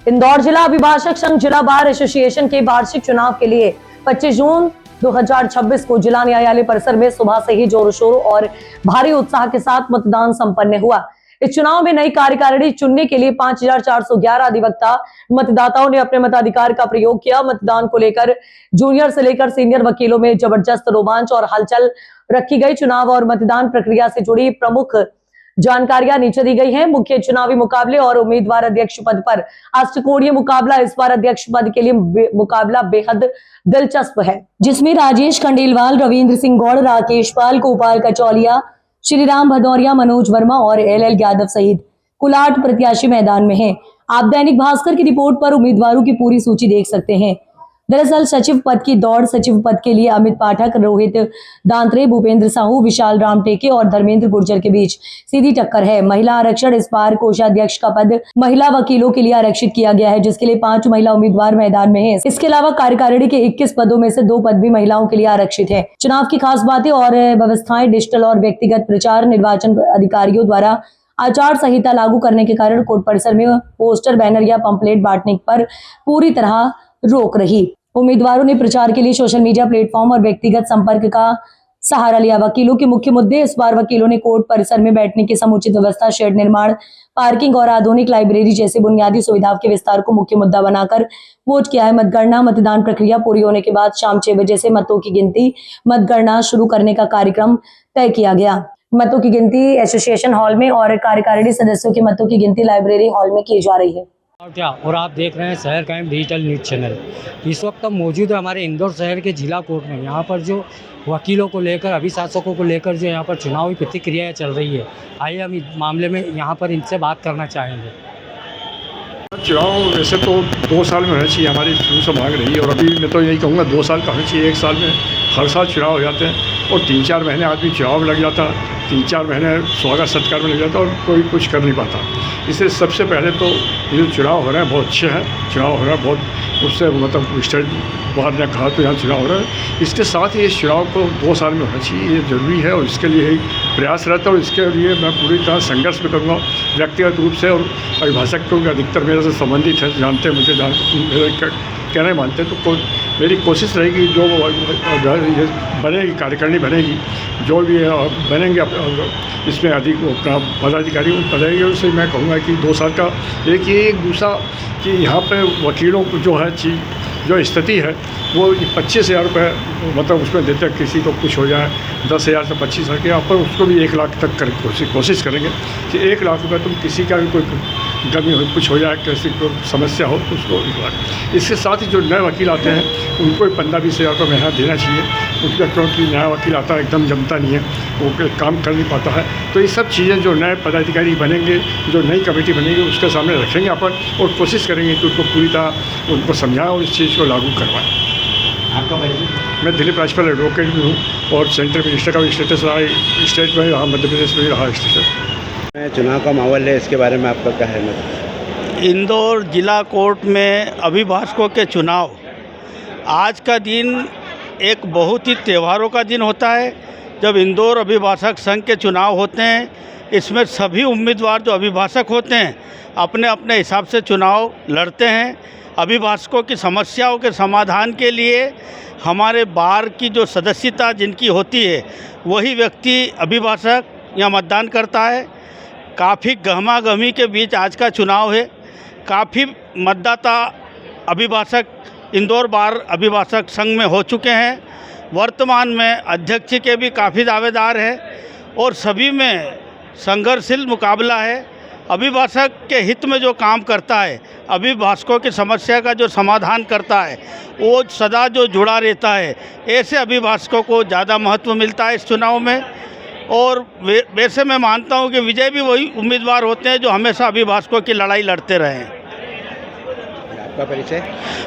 इंदौर जिला अभिभाषक संघ जिला बार एसोसिएशन के वार्षिक चुनाव के लिए 25 जून 2026 को जिला न्यायालय परिसर में सुबह से ही जोरों शोरों और भारी उत्साह के साथ मतदान संपन्न हुआ। इस चुनाव में नई कार्यकारिणी चुनने के लिए 5411 अधिवक्ता मतदाताओं ने अपने मताधिकार का प्रयोग किया। मतदान को लेकर जूनियर से लेकर सीनियर वकीलों में जबरदस्त रोमांच और हलचल रखी गई। चुनाव और मतदान प्रक्रिया से जुड़ी प्रमुख जानकारियां नीचे दी गई हैं। मुख्य चुनावी मुकाबले और उम्मीदवार अध्यक्ष पद पर अष्टकोणीय मुकाबला। इस बार अध्यक्ष पद के लिए मुकाबला बेहद दिलचस्प है, जिसमें राजेश खंडेलवाल, रविंद्र सिंह गौड़, राकेश पाल, गोपाल कचौलिया, श्रीराम भदौरिया, मनोज वर्मा और एल यादव सहित कुल 8 प्रत्याशी मैदान में हैं। आप दैनिक भास्कर की रिपोर्ट पर उम्मीदवारों की पूरी सूची देख सकते हैं। दरअसल सचिव पद की दौड़, सचिव पद के लिए अमित पाठक, रोहित दांत्रे, भूपेंद्र साहू, विशाल राम टेके और धर्मेंद्र गुर्जर के बीच सीधी टक्कर है। महिला आरक्षण, इस बार कोषाध्यक्ष का पद महिला वकीलों के लिए आरक्षित किया गया है, जिसके लिए 5 महिला उम्मीदवार मैदान में हैं। इसके अलावा कार्यकारिणी के 21 पदों में से 2 पद भी महिलाओं के लिए आरक्षित है। चुनाव की खास बातें और व्यवस्थाएं, डिजिटल और व्यक्तिगत प्रचार, निर्वाचन अधिकारियों द्वारा आचार संहिता लागू करने के कारण कोर्ट परिसर में पोस्टर, बैनर या पंपलेट बांटने पर पूरी तरह रोक रही। उम्मीदवारों ने प्रचार के लिए सोशल मीडिया प्लेटफॉर्म और व्यक्तिगत संपर्क का सहारा लिया। वकीलों के मुख्य मुद्दे, इस बार वकीलों ने कोर्ट परिसर में बैठने की समुचित व्यवस्था, शेड निर्माण, पार्किंग और आधुनिक लाइब्रेरी जैसी बुनियादी सुविधाओं के विस्तार को मुख्य मुद्दा बनाकर वोट किया है। मतगणना, मतदान प्रक्रिया पूरी होने के बाद शाम 6 बजे से मतों की गिनती, मतगणना शुरू करने का कार्यक्रम तय किया गया। मतों की गिनती एसोसिएशन हॉल में और कार्यकारिणी सदस्यों की मतों की गिनती लाइब्रेरी हॉल में की जा रही है। और आप देख रहे हैं शहर क्राइम डिजिटल न्यूज़ चैनल। इस वक्त हम मौजूद है हमारे इंदौर शहर के जिला कोर्ट में। यहाँ पर जो वकीलों को लेकर, अभिशासकों को लेकर जो यहाँ पर चुनावी प्रतिक्रियाएं चल रही है, आइए हम इस मामले में यहाँ पर इनसे बात करना चाहेंगे। चुनाव वैसे तो 2 साल में होना चाहिए, हमारी शुरू से मांग रही है, और अभी मैं तो यही कहूँगा 2 साल का होना चाहिए। 1 साल में हर साल चुनाव हो जाते हैं और 3-4 महीने आदमी चुनाव में लग जाता, 3-4 महीने स्वागत सत्कार में लग जाता और कोई कुछ कर नहीं पाता। इसलिए सबसे पहले तो ये जो चुनाव हो रहे हैं बहुत अच्छे हैं। चुनाव हो रहा है बहुत, उससे मतलब स्टेट बाहर ने कहा तो यहाँ चुनाव हो रहा है। इसके साथ ही इस चुनाव को 2 साल में होना चाहिए, ये ज़रूरी है और इसके लिए एक प्रयास रहता है और इसके लिए मैं पूरी तरह संघर्ष भी करूँगा व्यक्तिगत रूप से। और अभिभाषक को अधिकतर मेरे से संबंधित है, जानते हैं मुझे, मेरे कहना मानते हैं, तो मेरी कोशिश रहेगी जो ये बनेगी, कार्यकारिणी बनेगी, जो भी बनेंगे इसमें अधिक अपना पदाधिकारी बनेंगे, उससे मैं कहूँगा कि 2 साल का। एक ये एक दूसरा कि यहाँ पे वकीलों को जो है जो स्थिति है वो 25,000 रुपये मतलब उसमें देते हैं, किसी को कुछ हो जाए 10,000 से 25,000 के, यहाँ पर उसको भी 1 लाख तक कर कोशिश करेंगे कि 1 लाख रुपये तुम किसी का भी कोई गमी हो, कुछ हो जाए, किसी को समस्या हो तो उसको 1 लाख। इसके साथ ही जो नए वकील आते हैं उनको भी 15-20 हज़ार रुपये महीना देना चाहिए, उसका, क्योंकि नया वकील आता है एकदम जमता नहीं है, वो काम कर नहीं पाता है। तो ये सब चीज़ें जो नए पदाधिकारी बनेंगे, जो नई कमेटी बनेगी, उसके सामने रखेंगे अपन और कोशिश करेंगे कि उनको पूरी तरह उनको समझाएं और इस चीज़ को लागू करवाएं। आपका मैं दिलीप राजपाल एडवोकेट भी हूँ और सेंट्रल मिनिस्टर का भी स्टेटस रहा है, स्टेट में रहा, मध्य प्रदेश में भी रहा स्टेटस। चुनाव का माहौल है, इसके बारे में आपका क्या है? मतलब इंदौर जिला कोर्ट में अभिभाषकों के चुनाव, आज का दिन एक बहुत ही त्योहारों का दिन होता है जब इंदौर अभिभाषक संघ के चुनाव होते हैं। इसमें सभी उम्मीदवार जो अभिभाषक होते हैं अपने अपने हिसाब से चुनाव लड़ते हैं। अभिभाषकों की समस्याओं के समाधान के लिए हमारे बार की जो सदस्यता जिनकी होती है वही व्यक्ति अभिभाषक यहाँ मतदान करता है। काफ़ी गहमागहमी के बीच आज का चुनाव है। काफ़ी मतदाता अभिभाषक इंदौर बार अभिभाषक संघ में हो चुके हैं। वर्तमान में अध्यक्ष के भी काफ़ी दावेदार हैं और सभी में संघर्षशील मुकाबला है। अभिभाषक के हित में जो काम करता है, अभिभाषकों की समस्या का जो समाधान करता है, वो सदा जो जुड़ा रहता है, ऐसे अभिभाषकों को ज़्यादा महत्व मिलता है इस चुनाव में। और वैसे मैं मानता हूँ कि विजय भी वही उम्मीदवार होते हैं जो हमेशा अभिभाषकों की लड़ाई लड़ते रहे हैं। आपका परिचय?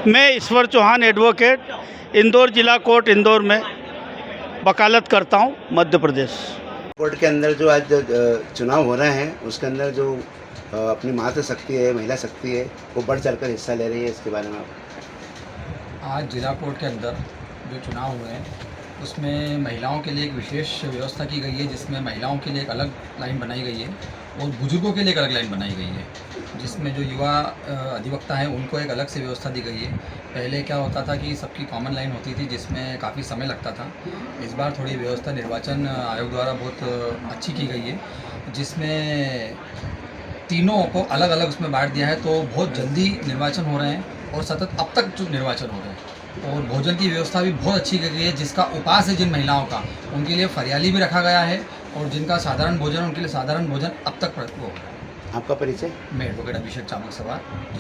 मैं ईश्वर चौहान एडवोकेट, इंदौर जिला कोर्ट इंदौर में वकालत करता हूँ, मध्य प्रदेश। कोर्ट के अंदर जो आज चुनाव हो रहे हैं उसके अंदर जो अपनी मातृ शक्ति है, महिला शक्ति है, वो बढ़ चढ़कर हिस्सा ले रही है, इसके बारे में आप? आज जिला कोर्ट के अंदर जो चुनाव हुए हैं उसमें महिलाओं के लिए एक विशेष व्यवस्था की गई है, जिसमें महिलाओं के लिए एक अलग लाइन बनाई गई है और बुजुर्गों के लिए एक अलग लाइन बनाई गई है। जिसमें जो युवा अधिवक्ता हैं उनको एक अलग से व्यवस्था दी गई है। पहले क्या होता था कि सबकी कॉमन लाइन होती थी जिसमें काफ़ी समय लगता था। इस बार थोड़ी व्यवस्था निर्वाचन आयोग द्वारा बहुत अच्छी की गई है, जिसमें तीनों को अलग अलग उसमें बांट दिया है, तो बहुत जल्दी निर्वाचन हो रहे हैं और सतत अब तक जो निर्वाचन हो रहे हैं। और भोजन की व्यवस्था भी बहुत अच्छी की गई है। जिसका उपास है जिन महिलाओं का, उनके लिए फरियाली भी रखा गया है, और जिनका साधारण भोजन उनके लिए साधारण भोजन अब तक वो। आपका परिचय? मैं एडवोकेट अभिषेक चामक सवार, जिला